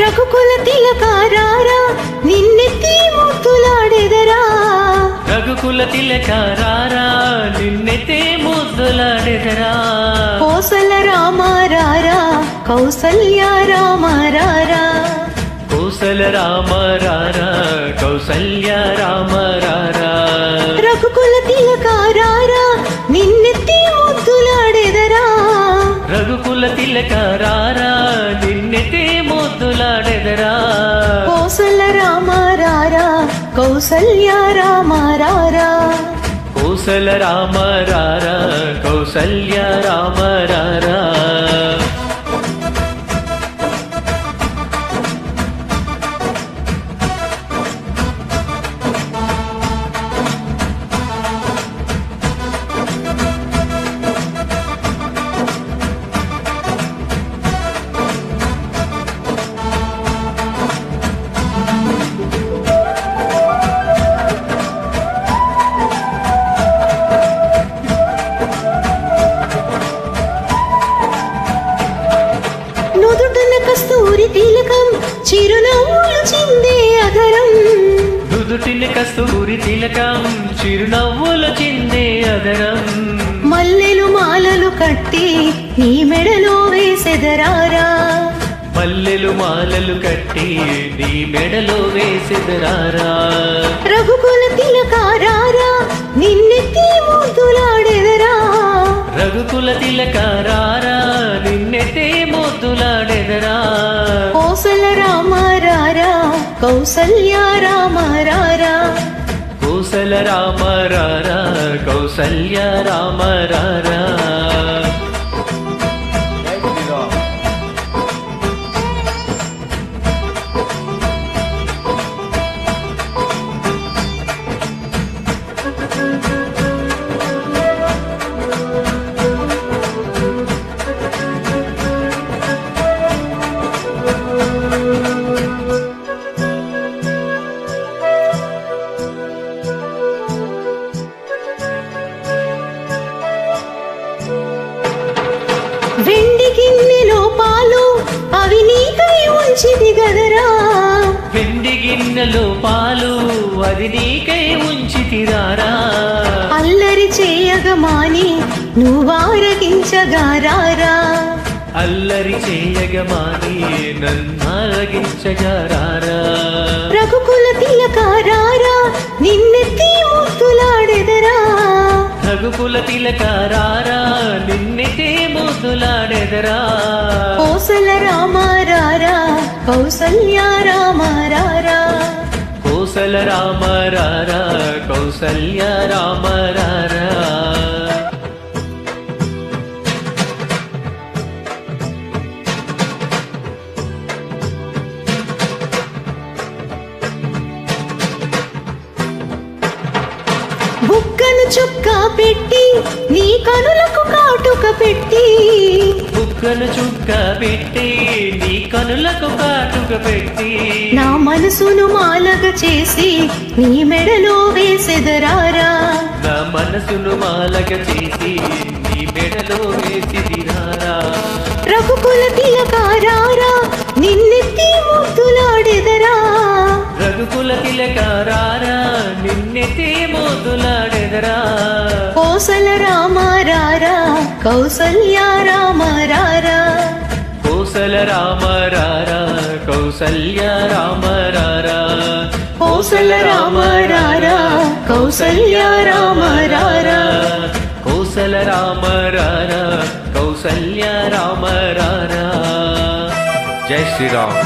రఘుకుల తిలకారారా నిన్నెత్తి ముద్దులాడెదరా. రఘుకుల తిలకారారా నిన్నెత్తి ముద్దులాడెదరా. కోసల రామారారా కౌసల్య రామారారా. కోసల రామారారా కౌసల్య రామారారా. రఘుకుల తిలకారారా నిన్నెత్తి ముద్దులాడెదరా. రఘుకుల తిలకారారా నిన్నెత్తి ముద్దులాడెదరా. కోసల రామారారా కౌసల్య రామారారా. కోసల రామారారా కౌసల్య రామారారా. కస్తూరి తిలకం చిరునవ్వులు చిందే అధరం. నుదుటిన కస్తూరి తిలకం చిరునవ్వులు చిందే అదరం. మల్లెలు మాలలు కట్టి నీ మెడలో వేసెదరారా. మల్లెలు మాలలు కట్టి నీ మెడలో వేసెదరారా. రఘుకుల తిలకారారా నిన్నెత్తి ముద్దులాడెదరా. రఘుకుల తిలకారారా నిన్నెత్తి ముద్దులాడెదరా. కోసల రామారారా కౌసల్య రామారారా. కోసల రామారారా కౌసల్య రామారారా. వెండి గిన్నెలో పాలు అవి నీకై ఉంచిది గదరా. వెండి గిన్నెలో పాలు అది నీకై ఉంచితిరారా. అల్లరి చేయగమాని నువ్వారగించగారారా. అల్లరి చేయగమాని నన్నారగించగారారా. రఘుకుల తిలకారారా నిన్నెత్తి ముద్దులాడెదరా. రఘుకుల తిలకారారా నిన్నెత్తి ముద్దులాడెదరా. కోసల రామారారా కౌసల్య రామారారా. కోసల రామారారా కౌసల్య రామారారా. బుగ్గను చుక్క పెట్టి నీ కనులకు కాటుక పెట్టి. బుగ్గను చుక్క పెట్టి నీ కనులకు కాటుక పెట్టి. నా మనసును మాలగ చేసి నీ మెడలో వేసెదరారా. నా మనసును మాలగ చేసి నీ మెడలో వేసిదిరారా. రఘుకుల తిలకారారా నిన్నెత్తి ముద్దులాడెదరా. రఘుకుల తిలకారారా నిన్నెత్తి ముద్దులాడెదరా. కోసల రామారారా కౌసల్య రామారారా. కోసల రామారారా కౌసల్య రామారారా. కోసల రామారారా కౌసల్య రామారారా. కోసల రామారారా కౌసల్య రామారారా. జై శ్రీరామ్.